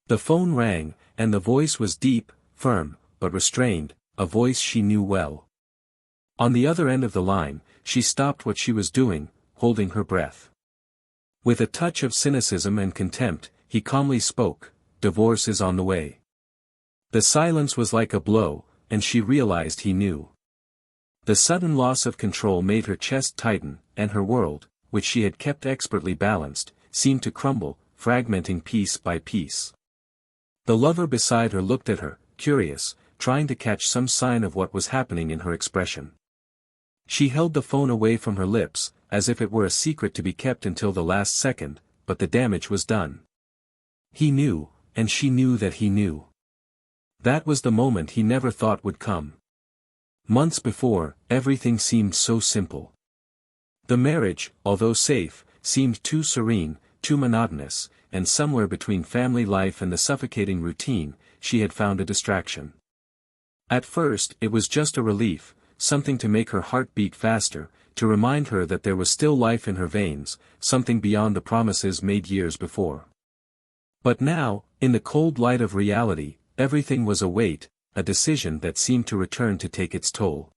The phone rang, and the voice was deep, firm, but restrained, a voice she knew well. On the other end of the line, she stopped what she was doing, holding her breath. With a touch of cynicism and contempt, he calmly spoke, "Divorce is on the way." The silence was like a blow, and she realized he knew. The sudden loss of control made her chest tighten, and her world, which she had kept expertly balanced, seemed to crumble, fragmenting piece by piece. The lover beside her looked at her, curious, trying to catch some sign of what was happening in her expression. She held the phone away from her lips, as if it were a secret to be kept until the last second, but the damage was done. He knew, and she knew that he knew. That was the moment he never thought would come. Months before, everything seemed so simple. The marriage, although safe, seemed too serene, too monotonous, and somewhere between family life and the suffocating routine, she had found a distraction. At first, it was just a relief, something to make her heart beat faster, to remind her that there was still life in her veins, something beyond the promises made years before. But now, in the cold light of reality, everything was a weight, a decision that seemed to return to take its toll.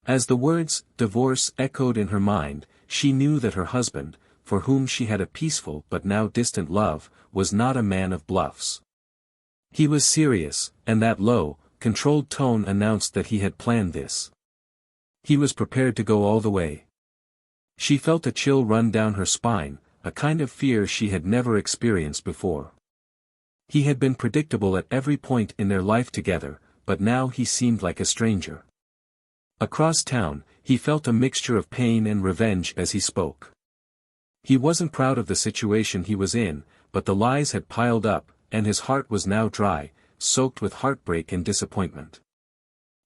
As the words, divorce, echoed in her mind, she knew that her husband, for whom she had a peaceful but now distant love, was not a man of bluffs. He was serious, and that low, controlled tone announced that he had planned this. He was prepared to go all the way. She felt a chill run down her spine, a kind of fear she had never experienced before. He had been predictable at every point in their life together, but now he seemed like a stranger. Across town, he felt a mixture of pain and revenge as he spoke. He wasn't proud of the situation he was in, but the lies had piled up, and his heart was now dry, soaked with heartbreak and disappointment.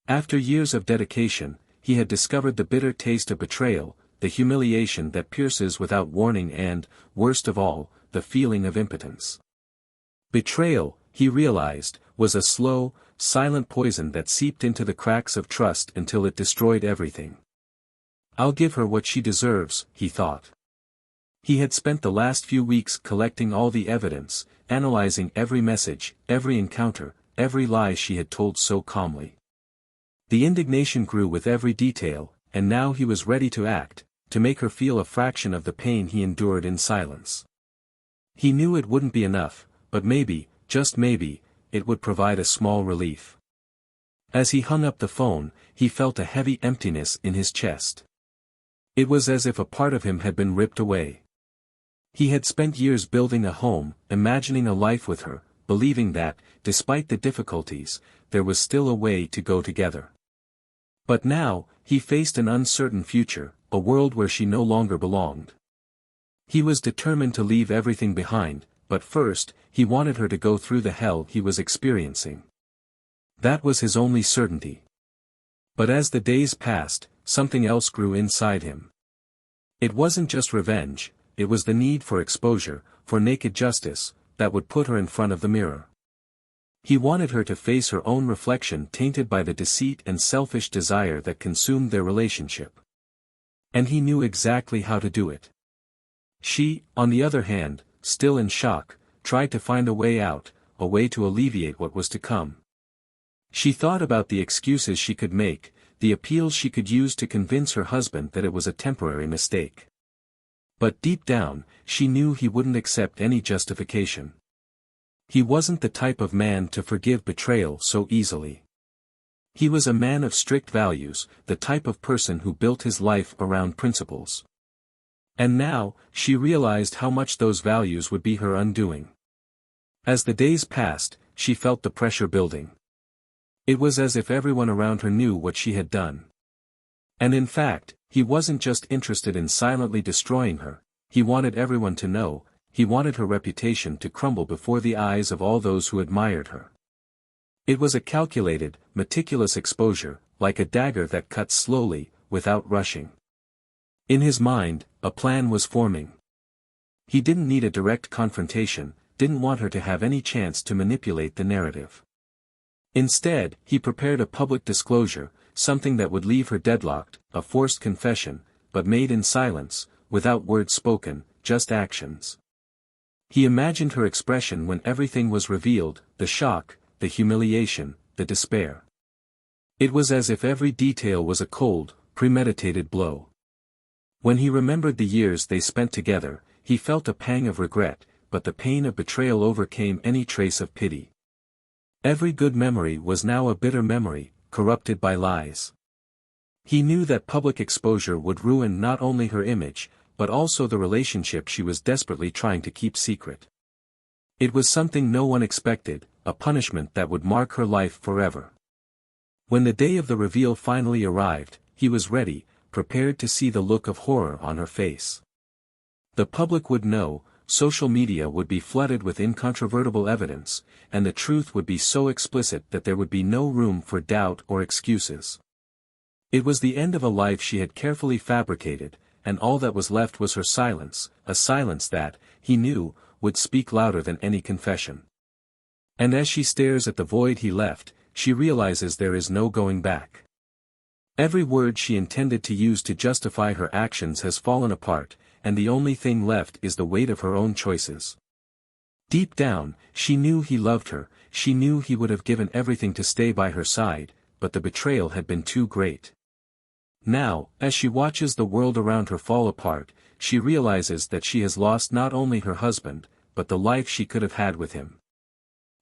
After years of dedication, he had discovered the bitter taste of betrayal, the humiliation that pierces without warning and, worst of all, the feeling of impotence. Betrayal, he realized, was a slow, silent poison that seeped into the cracks of trust until it destroyed everything. "I'll give her what she deserves," he thought. He had spent the last few weeks collecting all the evidence, analyzing every message, every encounter, every lie she had told so calmly. The indignation grew with every detail, and now he was ready to act, to make her feel a fraction of the pain he endured in silence. He knew it wouldn't be enough, but maybe, just maybe, it would provide a small relief. As he hung up the phone, he felt a heavy emptiness in his chest. It was as if a part of him had been ripped away. He had spent years building a home, imagining a life with her, believing that, despite the difficulties, there was still a way to go together. But now, he faced an uncertain future, a world where she no longer belonged. He was determined to leave everything behind, but first, he wanted her to go through the hell he was experiencing. That was his only certainty. But as the days passed, something else grew inside him. It wasn't just revenge, it was the need for exposure, for naked justice, that would put her in front of the mirror. He wanted her to face her own reflection tainted by the deceit and selfish desire that consumed their relationship. And he knew exactly how to do it. She, on the other hand, still in shock, tried to find a way out, a way to alleviate what was to come. She thought about the excuses she could make, the appeals she could use to convince her husband that it was a temporary mistake. But deep down, she knew he wouldn't accept any justification. He wasn't the type of man to forgive betrayal so easily. He was a man of strict values, the type of person who built his life around principles. And now, she realized how much those values would be her undoing. As the days passed, she felt the pressure building. It was as if everyone around her knew what she had done. And in fact, he wasn't just interested in silently destroying her, he wanted everyone to know, he wanted her reputation to crumble before the eyes of all those who admired her. It was a calculated, meticulous exposure, like a dagger that cuts slowly, without rushing. In his mind, a plan was forming. He didn't need a direct confrontation, didn't want her to have any chance to manipulate the narrative. Instead, he prepared a public disclosure, something that would leave her deadlocked, a forced confession, but made in silence, without words spoken, just actions. He imagined her expression when everything was revealed, the shock, the humiliation, the despair. It was as if every detail was a cold, premeditated blow. When he remembered the years they spent together, he felt a pang of regret, but the pain of betrayal overcame any trace of pity. Every good memory was now a bitter memory, corrupted by lies. He knew that public exposure would ruin not only her image, but also the relationship she was desperately trying to keep secret. It was something no one expected, a punishment that would mark her life forever. When the day of the reveal finally arrived, he was ready, prepared to see the look of horror on her face. The public would know, social media would be flooded with incontrovertible evidence, and the truth would be so explicit that there would be no room for doubt or excuses. It was the end of a life she had carefully fabricated, and all that was left was her silence, a silence that, he knew, would speak louder than any confession. And as she stares at the void he left, she realizes there is no going back. Every word she intended to use to justify her actions has fallen apart, and the only thing left is the weight of her own choices. Deep down, she knew he loved her, she knew he would have given everything to stay by her side, but the betrayal had been too great. Now, as she watches the world around her fall apart, she realizes that she has lost not only her husband, but the life she could have had with him.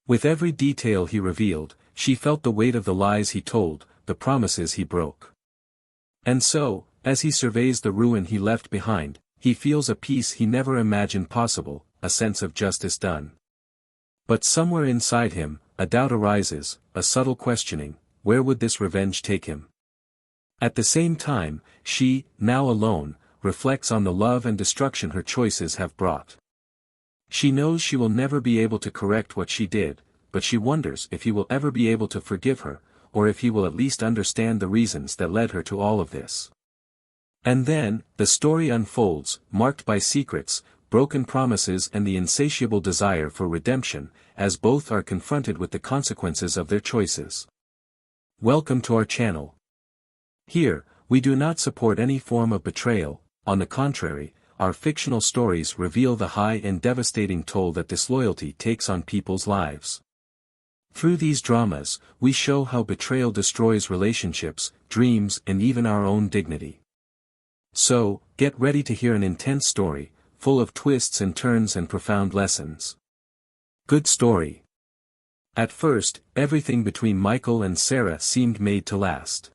With every detail he revealed, she felt the weight of the lies he told, the promises he broke. And so, as he surveys the ruin he left behind, he feels a peace he never imagined possible, a sense of justice done. But somewhere inside him, a doubt arises, a subtle questioning: where would this revenge take him? At the same time, she, now alone, reflects on the love and destruction her choices have brought. She knows she will never be able to correct what she did, but she wonders if he will ever be able to forgive her, or if he will at least understand the reasons that led her to all of this. And then, the story unfolds, marked by secrets, broken promises and the insatiable desire for redemption, as both are confronted with the consequences of their choices. Welcome to our channel. Here, we do not support any form of betrayal. On the contrary, our fictional stories reveal the high and devastating toll that disloyalty takes on people's lives. Through these dramas, we show how betrayal destroys relationships, dreams, and even our own dignity. So, get ready to hear an intense story, full of twists and turns and profound lessons. Good story. At first, everything between Michael and Sarah seemed made to last.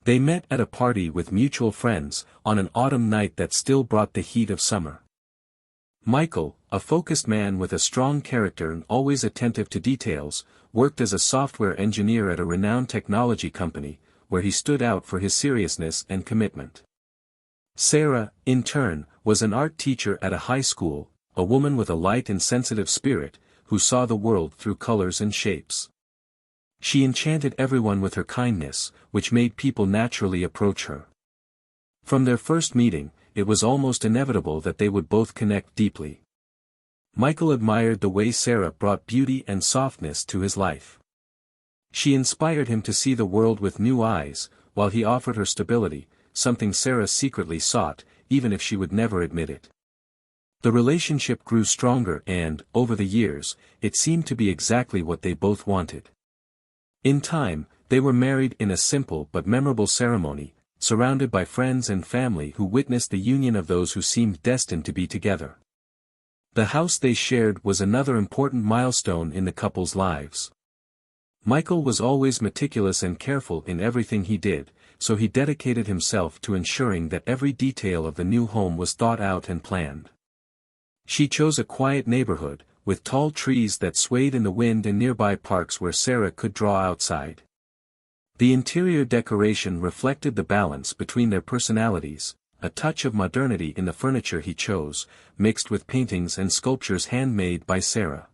They met at a party with mutual friends, on an autumn night that still brought the heat of summer. Michael, a focused man with a strong character and always attentive to details, worked as a software engineer at a renowned technology company, where he stood out for his seriousness and commitment. Sarah, in turn, was an art teacher at a high school, a woman with a light and sensitive spirit, who saw the world through colors and shapes. She enchanted everyone with her kindness, which made people naturally approach her. From their first meeting, it was almost inevitable that they would both connect deeply. Michael admired the way Sarah brought beauty and softness to his life. She inspired him to see the world with new eyes, while he offered her stability, something Sarah secretly sought, even if she would never admit it. The relationship grew stronger and, over the years, it seemed to be exactly what they both wanted. In time, they were married in a simple but memorable ceremony, surrounded by friends and family who witnessed the union of those who seemed destined to be together. The house they shared was another important milestone in the couple's lives. Michael was always meticulous and careful in everything he did, so he dedicated himself to ensuring that every detail of the new home was thought out and planned. She chose a quiet neighborhood, with tall trees that swayed in the wind and nearby parks where Sarah could draw outside. The interior decoration reflected the balance between their personalities, a touch of modernity in the furniture he chose, mixed with paintings and sculptures handmade by Sarah.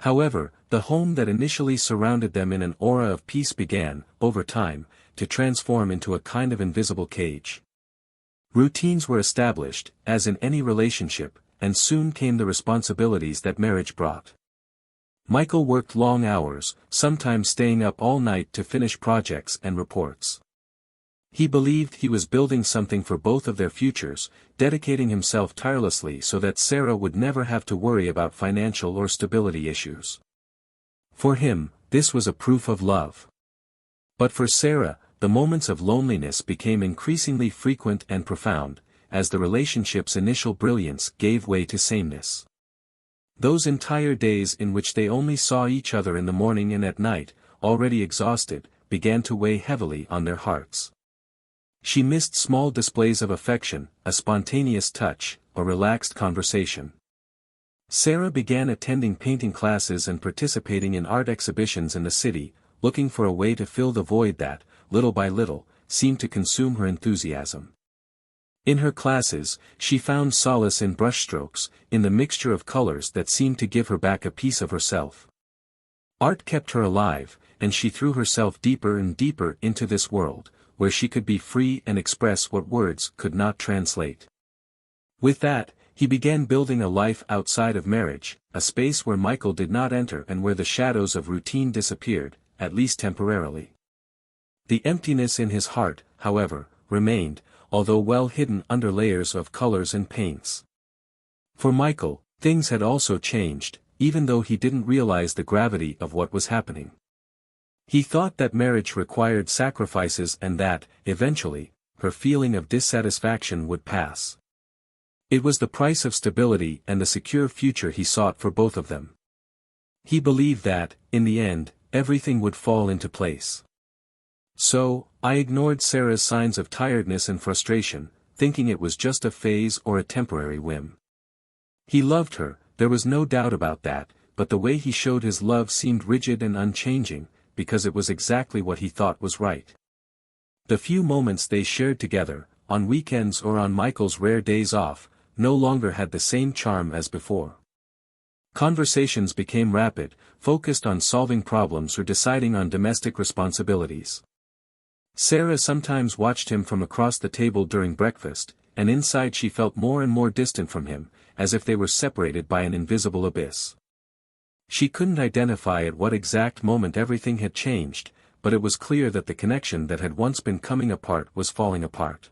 However, the home that initially surrounded them in an aura of peace began, over time, to transform into a kind of invisible cage. Routines were established, as in any relationship, and soon came the responsibilities that marriage brought. Michael worked long hours, sometimes staying up all night to finish projects and reports. He believed he was building something for both of their futures, dedicating himself tirelessly so that Sarah would never have to worry about financial or stability issues. For him, this was a proof of love. But for Sarah, the moments of loneliness became increasingly frequent and profound, as the relationship's initial brilliance gave way to sameness. Those entire days in which they only saw each other in the morning and at night, already exhausted, began to weigh heavily on their hearts. She missed small displays of affection, a spontaneous touch, a relaxed conversation. Sarah began attending painting classes and participating in art exhibitions in the city, looking for a way to fill the void that, little by little, seemed to consume her enthusiasm. In her classes, she found solace in brushstrokes, in the mixture of colors that seemed to give her back a piece of herself. Art kept her alive, and she threw herself deeper and deeper into this world, where she could be free and express what words could not translate. With that, he began building a life outside of marriage, a space where Michael did not enter and where the shadows of routine disappeared, at least temporarily. The emptiness in his heart, however, remained, although well hidden under layers of colors and paints. For Michael, things had also changed, even though he didn't realize the gravity of what was happening. He thought that marriage required sacrifices and that, eventually, her feeling of dissatisfaction would pass. It was the price of stability and the secure future he sought for both of them. He believed that, in the end, everything would fall into place. So, I ignored Sarah's signs of tiredness and frustration, thinking it was just a phase or a temporary whim. He loved her, there was no doubt about that, but the way he showed his love seemed rigid and unchanging, because it was exactly what he thought was right. The few moments they shared together, on weekends or on Michael's rare days off, no longer had the same charm as before. Conversations became rapid, focused on solving problems or deciding on domestic responsibilities. Sarah sometimes watched him from across the table during breakfast, and inside she felt more and more distant from him, as if they were separated by an invisible abyss. She couldn't identify at what exact moment everything had changed, but it was clear that the connection that had once been coming apart was falling apart.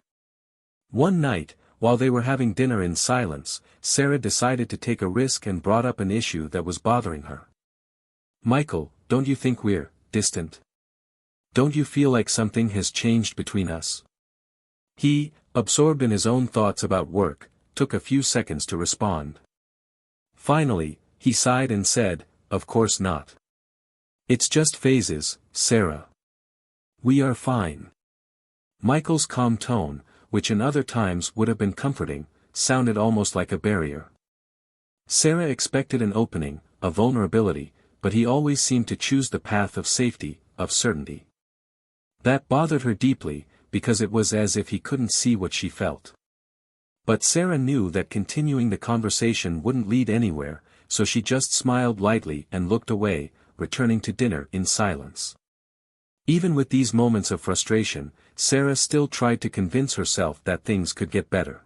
One night, while they were having dinner in silence, Sarah decided to take a risk and brought up an issue that was bothering her. "Michael, don't you think we're distant? Don't you feel like something has changed between us?" He, absorbed in his own thoughts about work, took a few seconds to respond. Finally, he sighed and said, "Of course not. It's just phases, Sarah. We are fine." Michael's calm tone, which in other times would have been comforting, sounded almost like a barrier. Sarah expected an opening, a vulnerability, but he always seemed to choose the path of safety, of certainty. That bothered her deeply, because it was as if he couldn't see what she felt. But Sarah knew that continuing the conversation wouldn't lead anywhere, so she just smiled lightly and looked away, returning to dinner in silence. Even with these moments of frustration, Sarah still tried to convince herself that things could get better.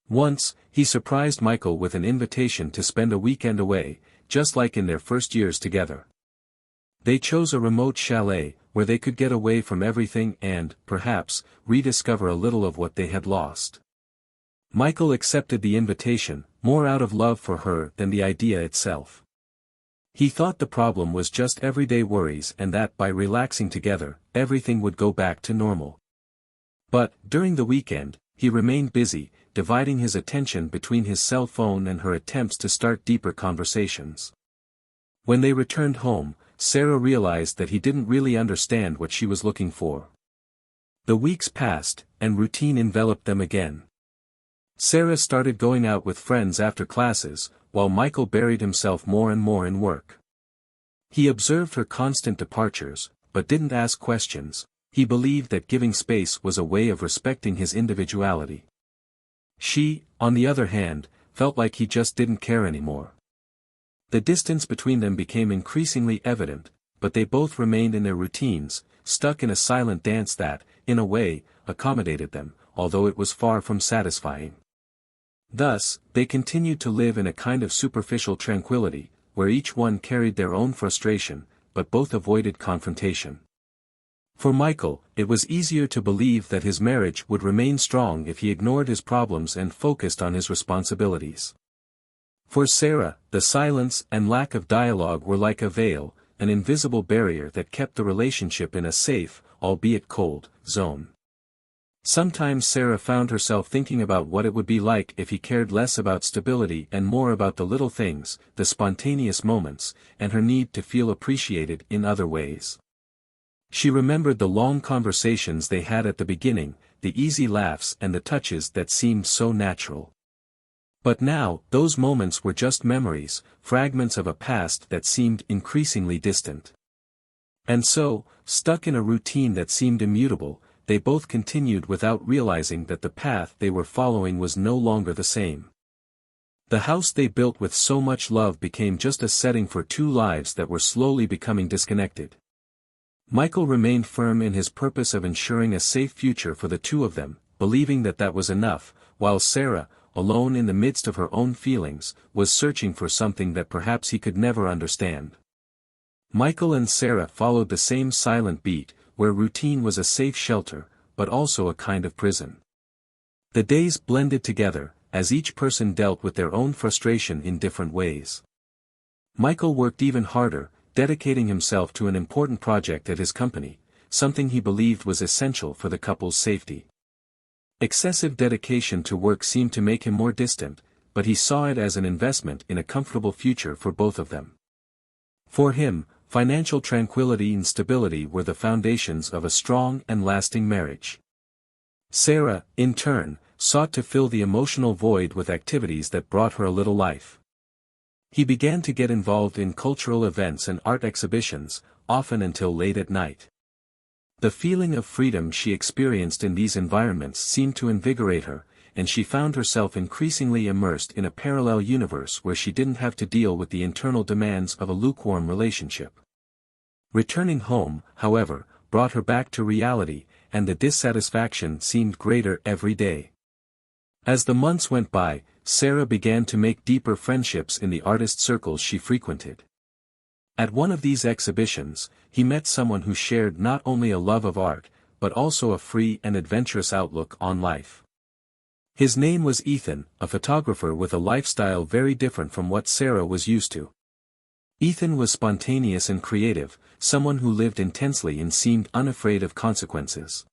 Once, he surprised Michael with an invitation to spend a weekend away, just like in their first years together. They chose a remote chalet, where they could get away from everything and, perhaps, rediscover a little of what they had lost. Michael accepted the invitation, more out of love for her than the idea itself. He thought the problem was just everyday worries and that by relaxing together, everything would go back to normal. But, during the weekend, he remained busy, dividing his attention between his cell phone and her attempts to start deeper conversations. When they returned home, Sarah realized that he didn't really understand what she was looking for. The weeks passed, and routine enveloped them again. Sarah started going out with friends after classes, while Michael buried himself more and more in work. He observed her constant departures, but didn't ask questions. He believed that giving space was a way of respecting his individuality. She, on the other hand, felt like he just didn't care anymore. The distance between them became increasingly evident, but they both remained in their routines, stuck in a silent dance that, in a way, accommodated them, although it was far from satisfying. Thus, they continued to live in a kind of superficial tranquility, where each one carried their own frustration, but both avoided confrontation. For Michael, it was easier to believe that his marriage would remain strong if he ignored his problems and focused on his responsibilities. For Sarah, the silence and lack of dialogue were like a veil, an invisible barrier that kept the relationship in a safe, albeit cold, zone. Sometimes Sarah found herself thinking about what it would be like if he cared less about stability and more about the little things, the spontaneous moments, and her need to feel appreciated in other ways. She remembered the long conversations they had at the beginning, the easy laughs and the touches that seemed so natural. But now, those moments were just memories, fragments of a past that seemed increasingly distant. And so, stuck in a routine that seemed immutable, they both continued without realizing that the path they were following was no longer the same. The house they built with so much love became just a setting for two lives that were slowly becoming disconnected. Michael remained firm in his purpose of ensuring a safe future for the two of them, believing that that was enough, while Sarah, alone in the midst of her own feelings, was searching for something that perhaps he could never understand. Michael and Sarah followed the same silent beat, where routine was a safe shelter, but also a kind of prison. The days blended together, as each person dealt with their own frustration in different ways. Michael worked even harder, dedicating himself to an important project at his company, something he believed was essential for the couple's safety. Excessive dedication to work seemed to make him more distant, but he saw it as an investment in a comfortable future for both of them. For him, financial tranquility and stability were the foundations of a strong and lasting marriage. Sarah, in turn, sought to fill the emotional void with activities that brought her a little life. He began to get involved in cultural events and art exhibitions, often until late at night. The feeling of freedom she experienced in these environments seemed to invigorate her, and she found herself increasingly immersed in a parallel universe where she didn't have to deal with the internal demands of a lukewarm relationship. Returning home, however, brought her back to reality, and the dissatisfaction seemed greater every day. As the months went by, Sarah began to make deeper friendships in the artist circles she frequented. At one of these exhibitions, he met someone who shared not only a love of art, but also a free and adventurous outlook on life. His name was Ethan, a photographer with a lifestyle very different from what Sarah was used to. Ethan was spontaneous and creative, someone who lived intensely and seemed unafraid of consequences.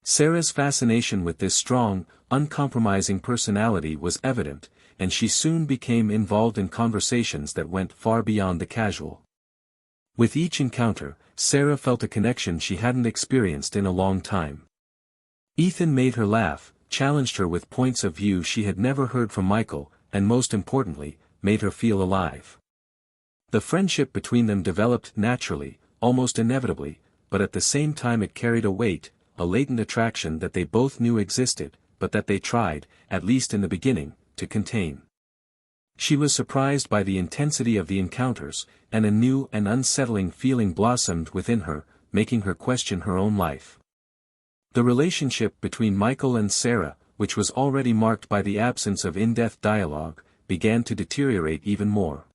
Sarah's fascination with this strong, uncompromising personality was evident, and she soon became involved in conversations that went far beyond the casual. With each encounter, Sarah felt a connection she hadn't experienced in a long time. Ethan made her laugh, challenged her with points of view she had never heard from Michael, and most importantly, made her feel alive. The friendship between them developed naturally, almost inevitably, but at the same time it carried a weight, a latent attraction that they both knew existed, but that they tried, at least in the beginning, to contain. She was surprised by the intensity of the encounters, and a new and unsettling feeling blossomed within her, making her question her own life. The relationship between Michael and Sarah, which was already marked by the absence of in-depth dialogue, began to deteriorate even more.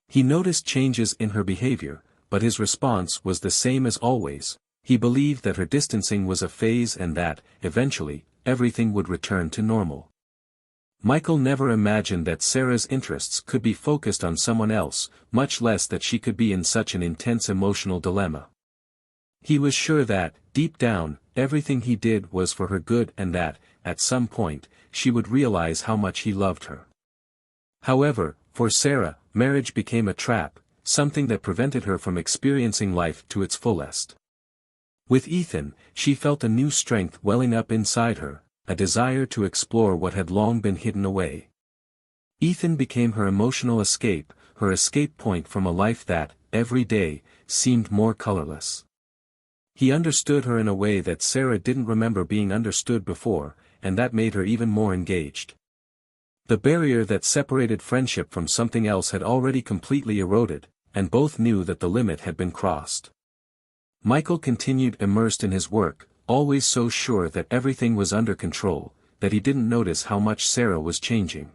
He noticed changes in her behavior, but his response was the same as always. He believed that her distancing was a phase and that, eventually, everything would return to normal. Michael never imagined that Sarah's interests could be focused on someone else, much less that she could be in such an intense emotional dilemma. He was sure that, deep down, everything he did was for her good and that, at some point, she would realize how much he loved her. However, for Sarah, marriage became a trap, something that prevented her from experiencing life to its fullest. With Ethan, she felt a new strength welling up inside her, a desire to explore what had long been hidden away. Ethan became her emotional escape, her escape point from a life that, every day, seemed more colorless. He understood her in a way that Sarah didn't remember being understood before, and that made her even more engaged. The barrier that separated friendship from something else had already completely eroded, and both knew that the limit had been crossed. Michael continued immersed in his work, always so sure that everything was under control, that he didn't notice how much Sarah was changing.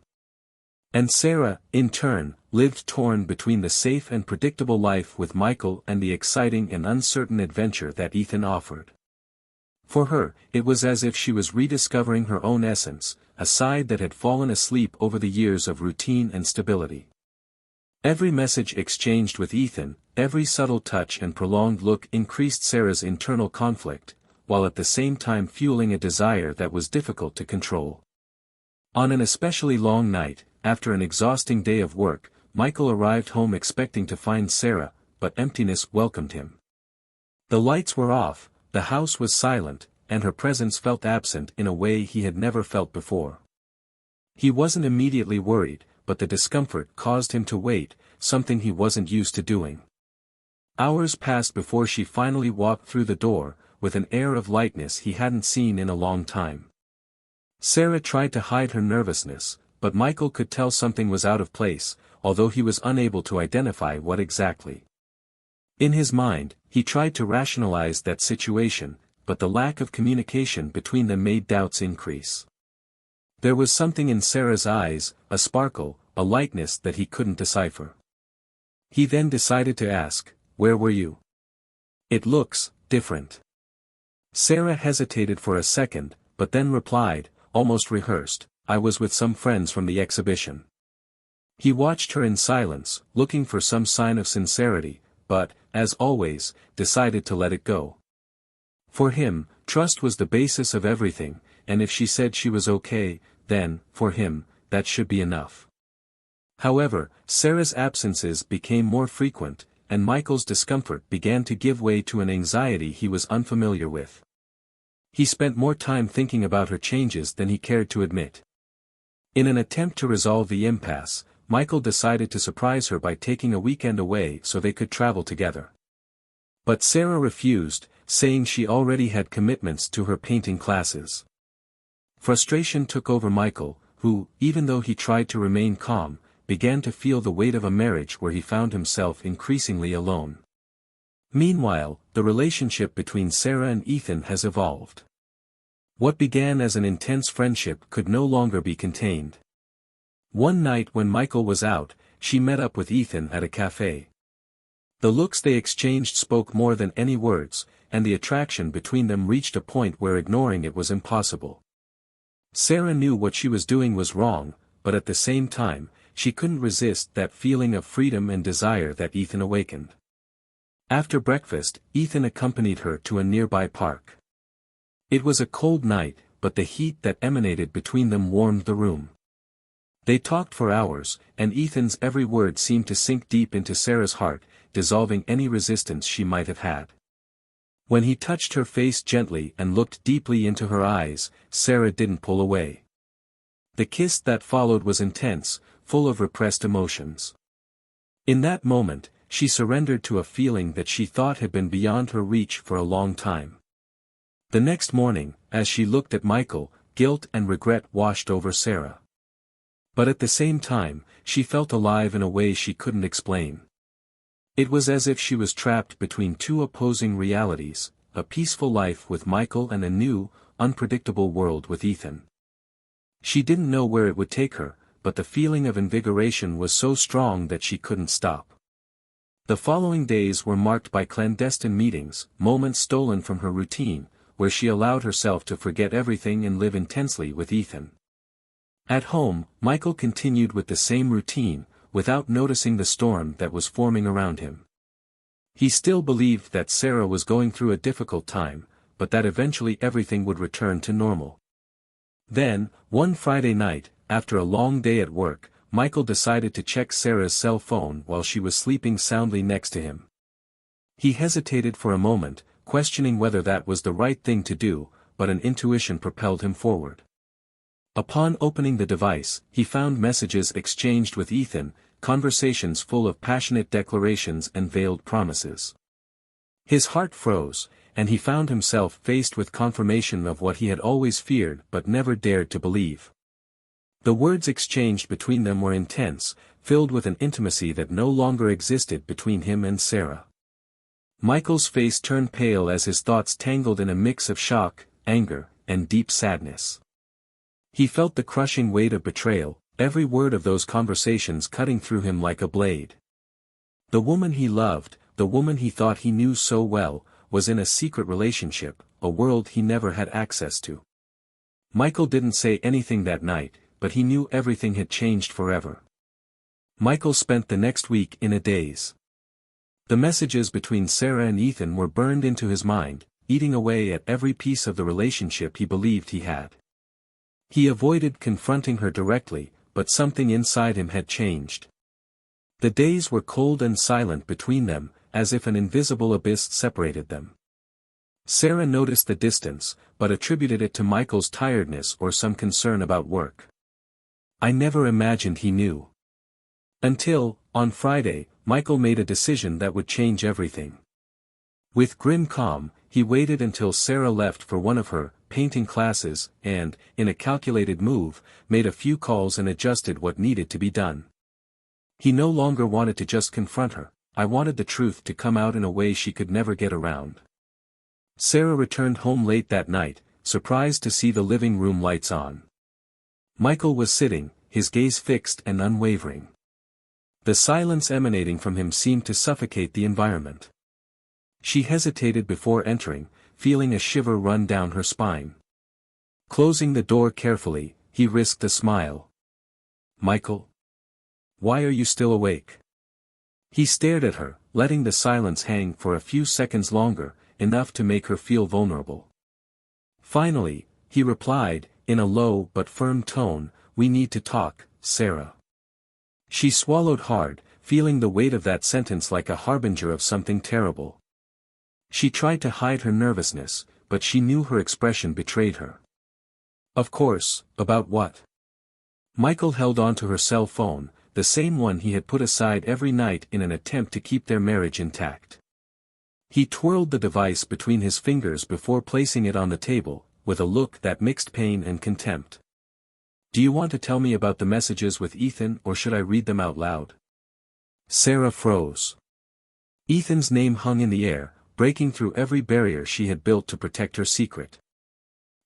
And Sarah, in turn, lived torn between the safe and predictable life with Michael and the exciting and uncertain adventure that Ethan offered. For her, it was as if she was rediscovering her own essence, a side that had fallen asleep over the years of routine and stability. Every message exchanged with Ethan, every subtle touch and prolonged look increased Sarah's internal conflict, while at the same time fueling a desire that was difficult to control. On an especially long night, after an exhausting day of work, Michael arrived home expecting to find Sarah, but emptiness welcomed him. The lights were off, the house was silent, and her presence felt absent in a way he had never felt before. He wasn't immediately worried, but the discomfort caused him to wait, something he wasn't used to doing. Hours passed before she finally walked through the door, with an air of lightness he hadn't seen in a long time. Sarah tried to hide her nervousness, but Michael could tell something was out of place, although he was unable to identify what exactly. In his mind, he tried to rationalize that situation, but the lack of communication between them made doubts increase. There was something in Sarah's eyes, a sparkle, a lightness that he couldn't decipher. He then decided to ask, "Where were you? It looks different." Sarah hesitated for a second, but then replied, almost rehearsed, "I was with some friends from the exhibition." He watched her in silence, looking for some sign of sincerity, but, as always, decided to let it go. For him, trust was the basis of everything, and if she said she was okay, then, for him, that should be enough. However, Sarah's absences became more frequent, and Michael's discomfort began to give way to an anxiety he was unfamiliar with. He spent more time thinking about her changes than he cared to admit. In an attempt to resolve the impasse, Michael decided to surprise her by taking a weekend away so they could travel together. But Sarah refused, saying she already had commitments to her painting classes. Frustration took over Michael, who, even though he tried to remain calm, began to feel the weight of a marriage where he found himself increasingly alone. Meanwhile, the relationship between Sarah and Ethan has evolved. What began as an intense friendship could no longer be contained. One night when Michael was out, she met up with Ethan at a cafe. The looks they exchanged spoke more than any words, and the attraction between them reached a point where ignoring it was impossible. Sarah knew what she was doing was wrong, but at the same time, she couldn't resist that feeling of freedom and desire that Ethan awakened. After breakfast, Ethan accompanied her to a nearby park. It was a cold night, but the heat that emanated between them warmed the room. They talked for hours, and Ethan's every word seemed to sink deep into Sarah's heart, dissolving any resistance she might have had. When he touched her face gently and looked deeply into her eyes, Sarah didn't pull away. The kiss that followed was intense, full of repressed emotions. In that moment, she surrendered to a feeling that she thought had been beyond her reach for a long time. The next morning, as she looked at Michael, guilt and regret washed over Sarah. But at the same time, she felt alive in a way she couldn't explain. It was as if she was trapped between two opposing realities, a peaceful life with Michael and a new, unpredictable world with Ethan. She didn't know where it would take her, but the feeling of invigoration was so strong that she couldn't stop. The following days were marked by clandestine meetings, moments stolen from her routine, where she allowed herself to forget everything and live intensely with Ethan. At home, Michael continued with the same routine, without noticing the storm that was forming around him. He still believed that Sarah was going through a difficult time, but that eventually everything would return to normal. Then, one Friday night, after a long day at work, Michael decided to check Sarah's cell phone while she was sleeping soundly next to him. He hesitated for a moment, questioning whether that was the right thing to do, but an intuition propelled him forward. Upon opening the device, he found messages exchanged with Ethan, conversations full of passionate declarations and veiled promises. His heart froze, and he found himself faced with confirmation of what he had always feared but never dared to believe. The words exchanged between them were intense, filled with an intimacy that no longer existed between him and Sarah. Michael's face turned pale as his thoughts tangled in a mix of shock, anger, and deep sadness. He felt the crushing weight of betrayal, every word of those conversations cutting through him like a blade. The woman he loved, the woman he thought he knew so well, was in a secret relationship, a world he never had access to. Michael didn't say anything that night, but he knew everything had changed forever. Michael spent the next week in a daze. The messages between Sarah and Ethan were burned into his mind, eating away at every piece of the relationship he believed he had. He avoided confronting her directly, but something inside him had changed. The days were cold and silent between them, as if an invisible abyss separated them. Sarah noticed the distance, but attributed it to Michael's tiredness or some concern about work. I never imagined he knew. Until, on Friday, Michael made a decision that would change everything. With grim calm, he waited until Sarah left for one of her painting classes and, in a calculated move, made a few calls and adjusted what needed to be done. He no longer wanted to just confront her. I wanted the truth to come out in a way she could never get around. Sarah returned home late that night, surprised to see the living room lights on. Michael was sitting, his gaze fixed and unwavering. The silence emanating from him seemed to suffocate the environment. She hesitated before entering, feeling a shiver run down her spine. Closing the door carefully, he risked a smile. "Michael? Why are you still awake?" He stared at her, letting the silence hang for a few seconds longer, enough to make her feel vulnerable. Finally, he replied, in a low but firm tone, "We need to talk, Sarah." She swallowed hard, feeling the weight of that sentence like a harbinger of something terrible. She tried to hide her nervousness, but she knew her expression betrayed her. "Of course, about what?" Michael held on to her cell phone, the same one he had put aside every night in an attempt to keep their marriage intact. He twirled the device between his fingers before placing it on the table, with a look that mixed pain and contempt. "Do you want to tell me about the messages with Ethan, or should I read them out loud?" Sarah froze. Ethan's name hung in the air, breaking through every barrier she had built to protect her secret.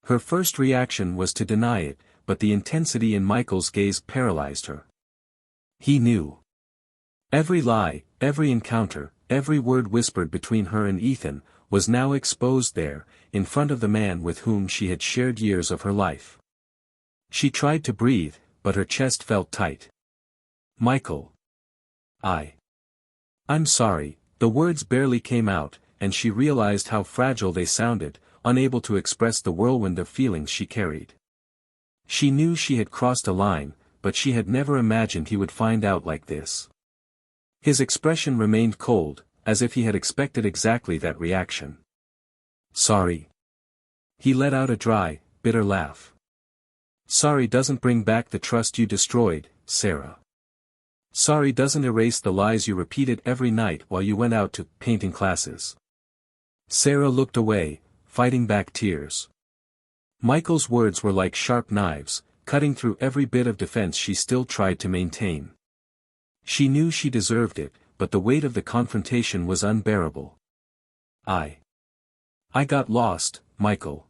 Her first reaction was to deny it, but the intensity in Michael's gaze paralyzed her. He knew. Every lie, every encounter, every word whispered between her and Ethan, was now exposed there, in front of the man with whom she had shared years of her life. She tried to breathe, but her chest felt tight. "Michael. I'm sorry," the words barely came out, and she realized how fragile they sounded, unable to express the whirlwind of feelings she carried. She knew she had crossed a line, but she had never imagined he would find out like this. His expression remained cold, as if he had expected exactly that reaction. "Sorry." He let out a dry, bitter laugh. "Sorry doesn't bring back the trust you destroyed, Sarah. Sorry doesn't erase the lies you repeated every night while you went out to painting classes." Sarah looked away, fighting back tears. Michael's words were like sharp knives, cutting through every bit of defense she still tried to maintain. She knew she deserved it, but the weight of the confrontation was unbearable. I got lost, Michael.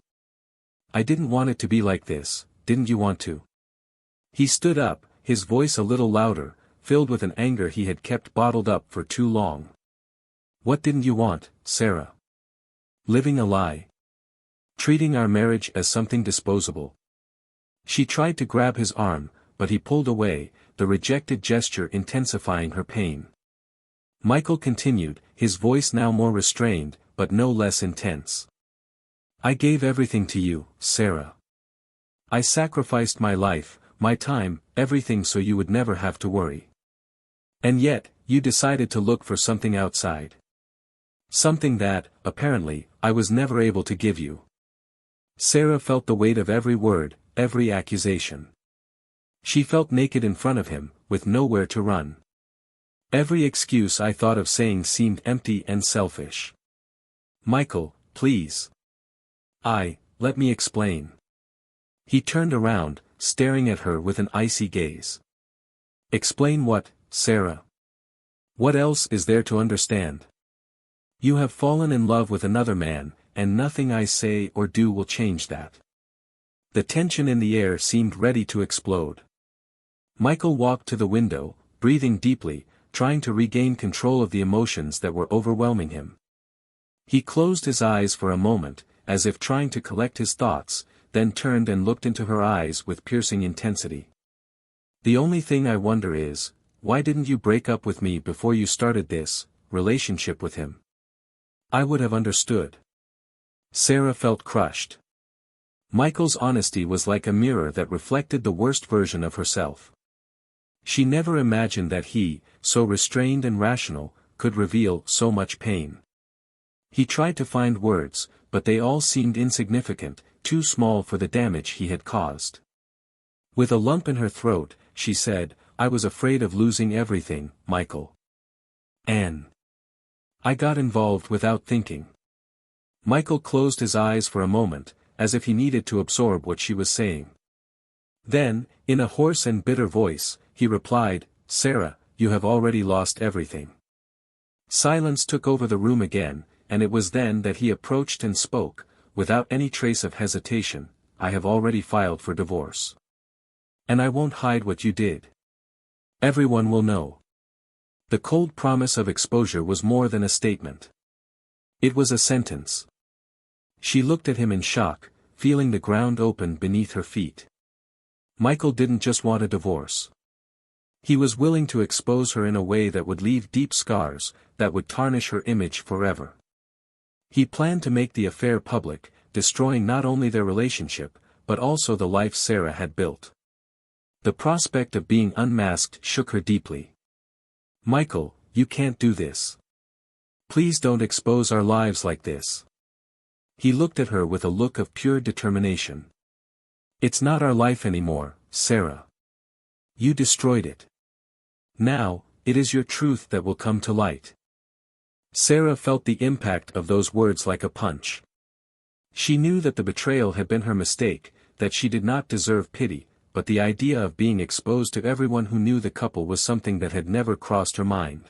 I didn't want it to be like this, didn't you want to?" He stood up, his voice a little louder, filled with an anger he had kept bottled up for too long. "What didn't you want, Sarah? Living a lie? Treating our marriage as something disposable?" She tried to grab his arm, but he pulled away, the rejected gesture intensifying her pain. Michael continued, his voice now more restrained, but no less intense. "I gave everything to you, Sarah. I sacrificed my life, my time, everything so you would never have to worry. And yet, you decided to look for something outside. Something that, apparently, I was never able to give you." Sarah felt the weight of every word, every accusation. She felt naked in front of him, with nowhere to run. Every excuse I thought of saying seemed empty and selfish. "Michael, please. Let me explain." He turned around, staring at her with an icy gaze. "Explain what, Sarah? What else is there to understand? You have fallen in love with another man, and nothing I say or do will change that." The tension in the air seemed ready to explode. Michael walked to the window, breathing deeply, trying to regain control of the emotions that were overwhelming him. He closed his eyes for a moment, as if trying to collect his thoughts, then turned and looked into her eyes with piercing intensity. "The only thing I wonder is, why didn't you break up with me before you started this relationship with him? I would have understood." Sarah felt crushed. Michael's honesty was like a mirror that reflected the worst version of herself. She never imagined that he, so restrained and rational, could reveal so much pain. He tried to find words, but they all seemed insignificant, too small for the damage he had caused. With a lump in her throat, she said, "I was afraid of losing everything, Michael. And I got involved without thinking." Michael closed his eyes for a moment, as if he needed to absorb what she was saying. Then, in a hoarse and bitter voice, he replied, "Sarah, you have already lost everything." Silence took over the room again, and it was then that he approached and spoke, without any trace of hesitation, "I have already filed for divorce. And I won't hide what you did. Everyone will know." The cold promise of exposure was more than a statement. It was a sentence. She looked at him in shock, feeling the ground open beneath her feet. Michael didn't just want a divorce. He was willing to expose her in a way that would leave deep scars, that would tarnish her image forever. He planned to make the affair public, destroying not only their relationship, but also the life Sarah had built. The prospect of being unmasked shook her deeply. "Michael, you can't do this. Please don't expose our lives like this." He looked at her with a look of pure determination. "It's not our life anymore, Sarah. You destroyed it. Now, it is your truth that will come to light." Sarah felt the impact of those words like a punch. She knew that the betrayal had been her mistake, that she did not deserve pity, but the idea of being exposed to everyone who knew the couple was something that had never crossed her mind.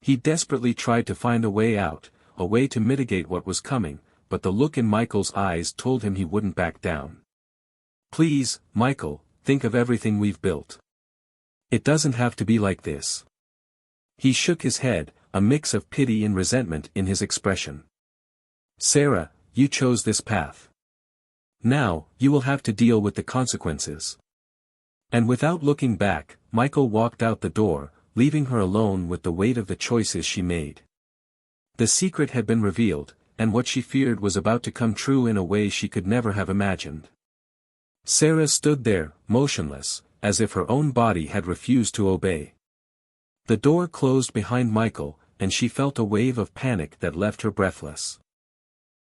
He desperately tried to find a way out, a way to mitigate what was coming, but the look in Michael's eyes told him he wouldn't back down. "Please, Michael, think of everything we've built. It doesn't have to be like this." He shook his head, a mix of pity and resentment in his expression. "Sarah, you chose this path. Now, you will have to deal with the consequences." And without looking back, Michael walked out the door, leaving her alone with the weight of the choices she made. The secret had been revealed, and what she feared was about to come true in a way she could never have imagined. Sarah stood there, motionless, as if her own body had refused to obey. The door closed behind Michael, and she felt a wave of panic that left her breathless.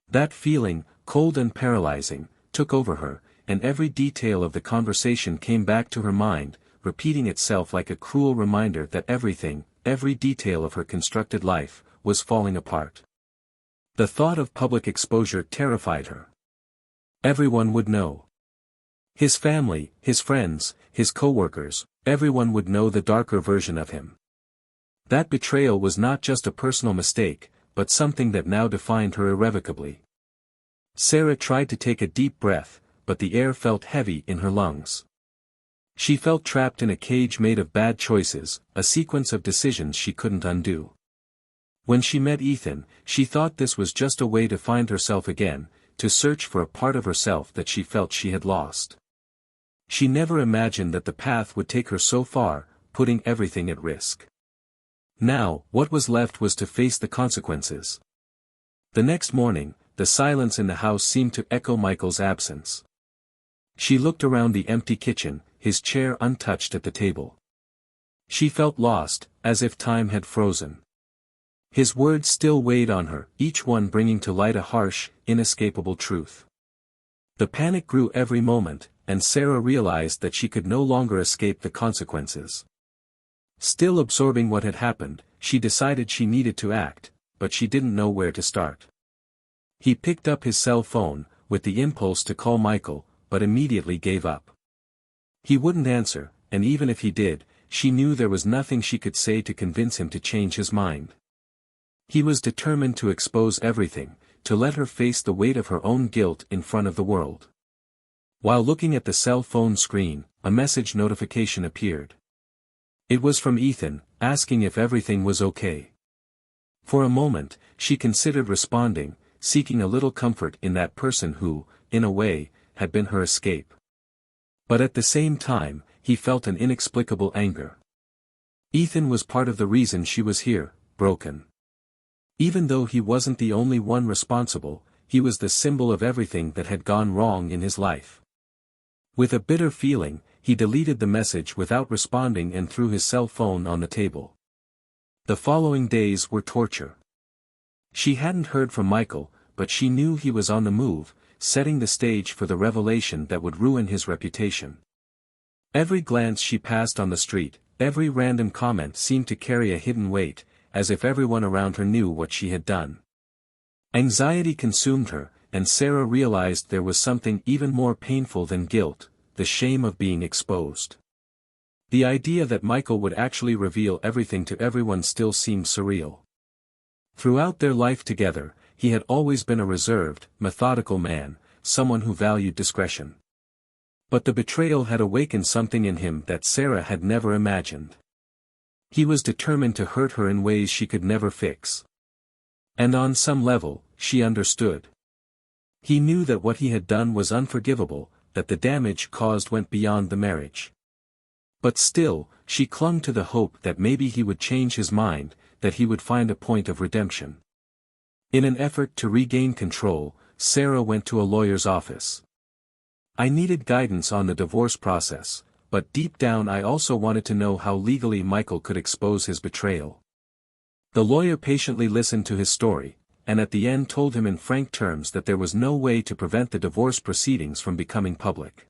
That feeling, cold and paralyzing, took over her, and every detail of the conversation came back to her mind, repeating itself like a cruel reminder that everything, every detail of her constructed life, was falling apart. The thought of public exposure terrified her. Everyone would know. His family, his friends, his co-workers, everyone would know the darker version of him. That betrayal was not just a personal mistake, but something that now defined her irrevocably. Sarah tried to take a deep breath, but the air felt heavy in her lungs. She felt trapped in a cage made of bad choices, a sequence of decisions she couldn't undo. When she met Ethan, she thought this was just a way to find herself again, to search for a part of herself that she felt she had lost. She never imagined that the path would take her so far, putting everything at risk. Now, what was left was to face the consequences. The next morning, the silence in the house seemed to echo Michael's absence. She looked around the empty kitchen, his chair untouched at the table. She felt lost, as if time had frozen. His words still weighed on her, each one bringing to light a harsh, inescapable truth. The panic grew every moment, and Sarah realized that she could no longer escape the consequences. Still absorbing what had happened, she decided she needed to act, but she didn't know where to start. He picked up his cell phone, with the impulse to call Michael, but immediately gave up. He wouldn't answer, and even if he did, she knew there was nothing she could say to convince him to change his mind. He was determined to expose everything, to let her face the weight of her own guilt in front of the world. While looking at the cell phone screen, a message notification appeared. It was from Ethan, asking if everything was okay. For a moment, she considered responding, seeking a little comfort in that person who, in a way, had been her escape. But at the same time, he felt an inexplicable anger. Ethan was part of the reason she was here, broken. Even though he wasn't the only one responsible, he was the symbol of everything that had gone wrong in his life. With a bitter feeling, he deleted the message without responding and threw his cell phone on the table. The following days were torture. She hadn't heard from Michael, but she knew he was on the move, setting the stage for the revelation that would ruin his reputation. Every glance she passed on the street, every random comment seemed to carry a hidden weight, as if everyone around her knew what she had done. Anxiety consumed her, and Sarah realized there was something even more painful than guilt, the shame of being exposed. The idea that Michael would actually reveal everything to everyone still seemed surreal. Throughout their life together, he had always been a reserved, methodical man, someone who valued discretion. But the betrayal had awakened something in him that Sarah had never imagined. He was determined to hurt her in ways she could never fix. And on some level, she understood. He knew that what he had done was unforgivable, that the damage caused went beyond the marriage. But still, she clung to the hope that maybe he would change his mind, that he would find a point of redemption. In an effort to regain control, Sarah went to a lawyer's office. I needed guidance on the divorce process, but deep down I also wanted to know how legally Michael could expose his betrayal. The lawyer patiently listened to his story, and at the end told him in frank terms that there was no way to prevent the divorce proceedings from becoming public.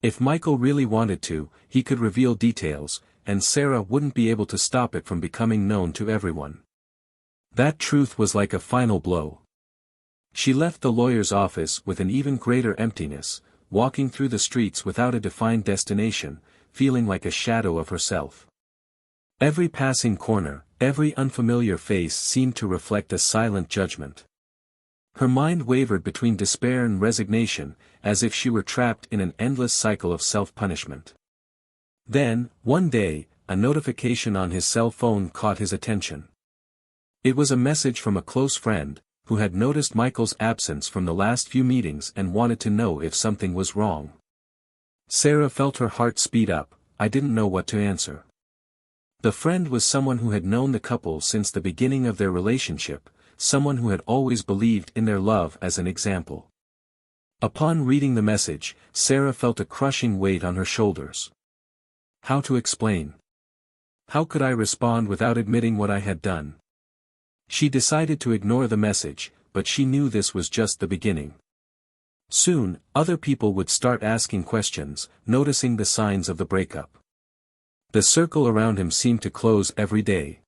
If Michael really wanted to, he could reveal details, and Sarah wouldn't be able to stop it from becoming known to everyone. That truth was like a final blow. She left the lawyer's office with an even greater emptiness, walking through the streets without a defined destination, feeling like a shadow of herself. Every passing corner, every unfamiliar face seemed to reflect a silent judgment. Her mind wavered between despair and resignation, as if she were trapped in an endless cycle of self-punishment. Then, one day, a notification on his cell phone caught his attention. It was a message from a close friend, who had noticed Michael's absence from the last few meetings and wanted to know if something was wrong. Sarah felt her heart speed up. I didn't know what to answer. The friend was someone who had known the couple since the beginning of their relationship, someone who had always believed in their love as an example. Upon reading the message, Sarah felt a crushing weight on her shoulders. How to explain? How could I respond without admitting what I had done? She decided to ignore the message, but she knew this was just the beginning. Soon, other people would start asking questions, noticing the signs of the breakup. The circle around him seemed to close every day.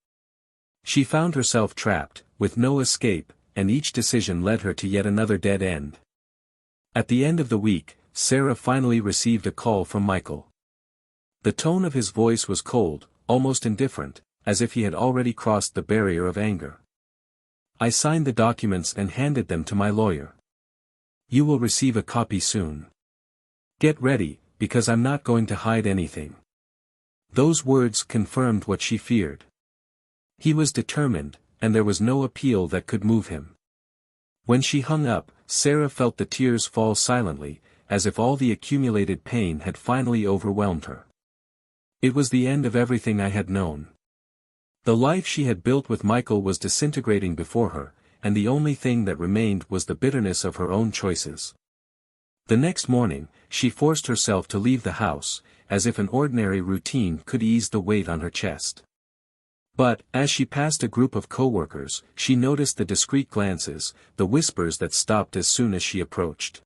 She found herself trapped, with no escape, and each decision led her to yet another dead end. At the end of the week, Sarah finally received a call from Michael. The tone of his voice was cold, almost indifferent, as if he had already crossed the barrier of anger. I signed the documents and handed them to my lawyer. You will receive a copy soon. Get ready, because I'm not going to hide anything. Those words confirmed what she feared. He was determined, and there was no appeal that could move him. When she hung up, Sarah felt the tears fall silently, as if all the accumulated pain had finally overwhelmed her. It was the end of everything I had known. The life she had built with Michael was disintegrating before her, and the only thing that remained was the bitterness of her own choices. The next morning, she forced herself to leave the house, as if an ordinary routine could ease the weight on her chest. But, as she passed a group of coworkers, she noticed the discreet glances, the whispers that stopped as soon as she approached.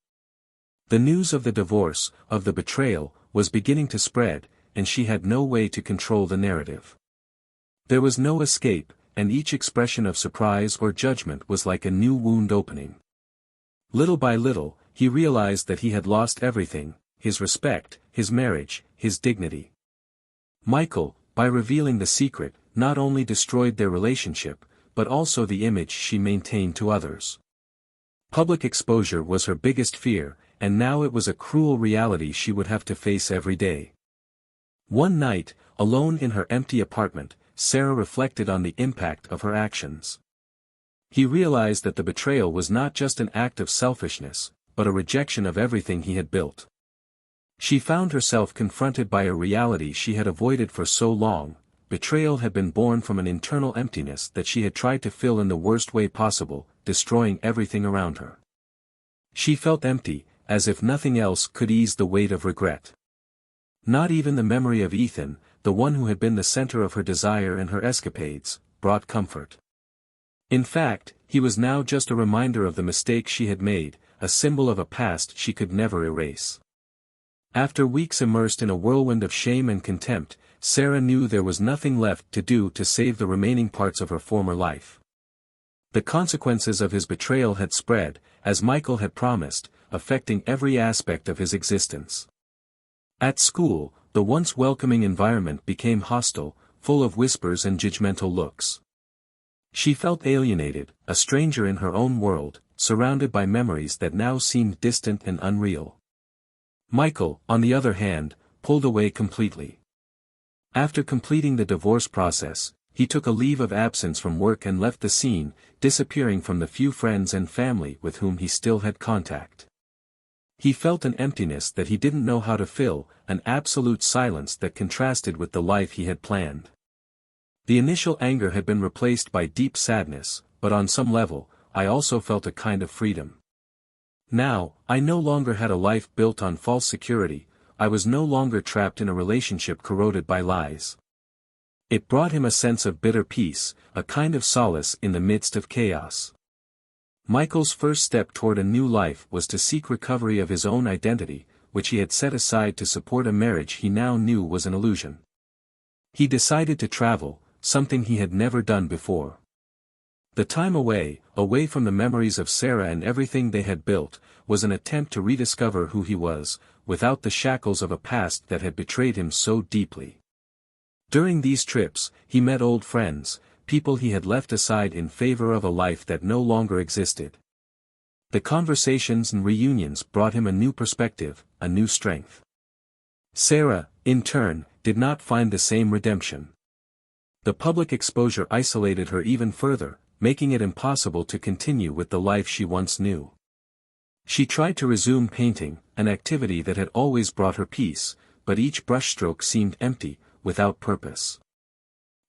The news of the divorce, of the betrayal, was beginning to spread, and she had no way to control the narrative. There was no escape, and each expression of surprise or judgment was like a new wound opening. Little by little, he realized that he had lost everything: his respect, his marriage, his dignity. Michael, by revealing the secret, not only destroyed their relationship, but also the image she maintained to others. Public exposure was her biggest fear, and now it was a cruel reality she would have to face every day. One night, alone in her empty apartment, Sarah reflected on the impact of her actions. He realized that the betrayal was not just an act of selfishness, but a rejection of everything he had built. She found herself confronted by a reality she had avoided for so long. Betrayal had been born from an internal emptiness that she had tried to fill in the worst way possible, destroying everything around her. She felt empty, as if nothing else could ease the weight of regret. Not even the memory of Ethan, the one who had been the center of her desire and her escapades, brought comfort. In fact, he was now just a reminder of the mistakes she had made, a symbol of a past she could never erase. After weeks immersed in a whirlwind of shame and contempt, Sarah knew there was nothing left to do to save the remaining parts of her former life. The consequences of his betrayal had spread, as Michael had promised, affecting every aspect of his existence. At school, the once welcoming environment became hostile, full of whispers and judgmental looks. She felt alienated, a stranger in her own world, surrounded by memories that now seemed distant and unreal. Michael, on the other hand, pulled away completely. After completing the divorce process, he took a leave of absence from work and left the scene, disappearing from the few friends and family with whom he still had contact. He felt an emptiness that he didn't know how to fill, an absolute silence that contrasted with the life he had planned. The initial anger had been replaced by deep sadness, but on some level, I also felt a kind of freedom. Now, I no longer had a life built on false security, I was no longer trapped in a relationship corroded by lies. It brought him a sense of bitter peace, a kind of solace in the midst of chaos. Michael's first step toward a new life was to seek recovery of his own identity, which he had set aside to support a marriage he now knew was an illusion. He decided to travel, something he had never done before. The time away from the memories of Sarah and everything they had built, was an attempt to rediscover who he was, without the shackles of a past that had betrayed him so deeply. During these trips, he met old friends, people he had left aside in favor of a life that no longer existed. The conversations and reunions brought him a new perspective, a new strength. Sarah, in turn, did not find the same redemption. The public exposure isolated her even further, making it impossible to continue with the life she once knew. She tried to resume painting, an activity that had always brought her peace, but each brushstroke seemed empty, without purpose.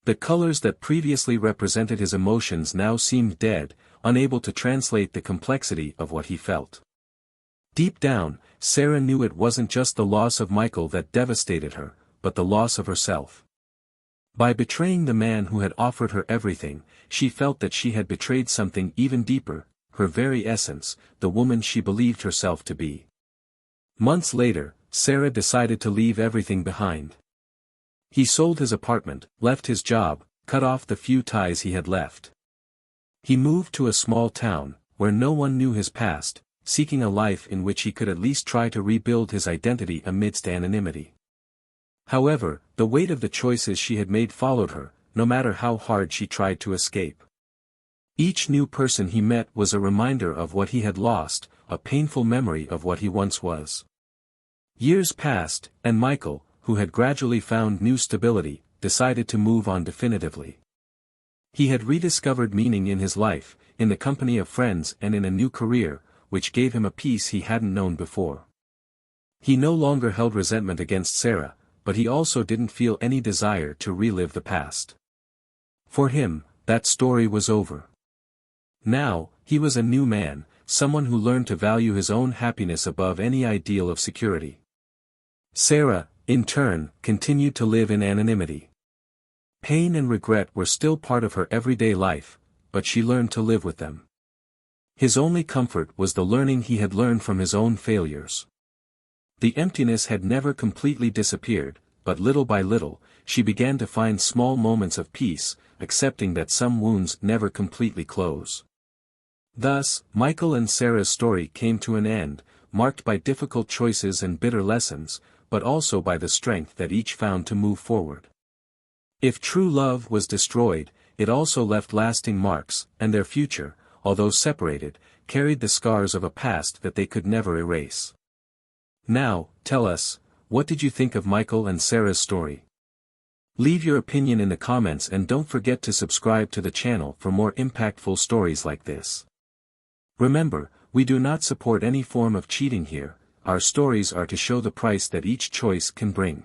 The colors that previously represented his emotions now seemed dead, unable to translate the complexity of what he felt. Deep down, Sarah knew it wasn't just the loss of Michael that devastated her, but the loss of herself. By betraying the man who had offered her everything, she felt that she had betrayed something even deeper, her very essence, the woman she believed herself to be. Months later, Sarah decided to leave everything behind. He sold his apartment, left his job, cut off the few ties he had left. He moved to a small town, where no one knew his past, seeking a life in which he could at least try to rebuild his identity amidst anonymity. However, the weight of the choices she had made followed her, no matter how hard she tried to escape. Each new person he met was a reminder of what he had lost, a painful memory of what he once was. Years passed, and Michael, who had gradually found new stability, decided to move on definitively. He had rediscovered meaning in his life, in the company of friends and in a new career, which gave him a peace he hadn't known before. He no longer held resentment against Sarah, but he also didn't feel any desire to relive the past. For him, that story was over. Now, he was a new man, someone who learned to value his own happiness above any ideal of security. Sarah, in turn, continued to live in anonymity. Pain and regret were still part of her everyday life, but she learned to live with them. His only comfort was the learning he had learned from his own failures. The emptiness had never completely disappeared, but little by little, she began to find small moments of peace, accepting that some wounds never completely close. Thus, Michael and Sarah's story came to an end, marked by difficult choices and bitter lessons, but also by the strength that each found to move forward. If true love was destroyed, it also left lasting marks, and their future, although separated, carried the scars of a past that they could never erase. Now, tell us, what did you think of Michael and Sarah's story? Leave your opinion in the comments and don't forget to subscribe to the channel for more impactful stories like this. Remember, we do not support any form of cheating here, our stories are to show the price that each choice can bring.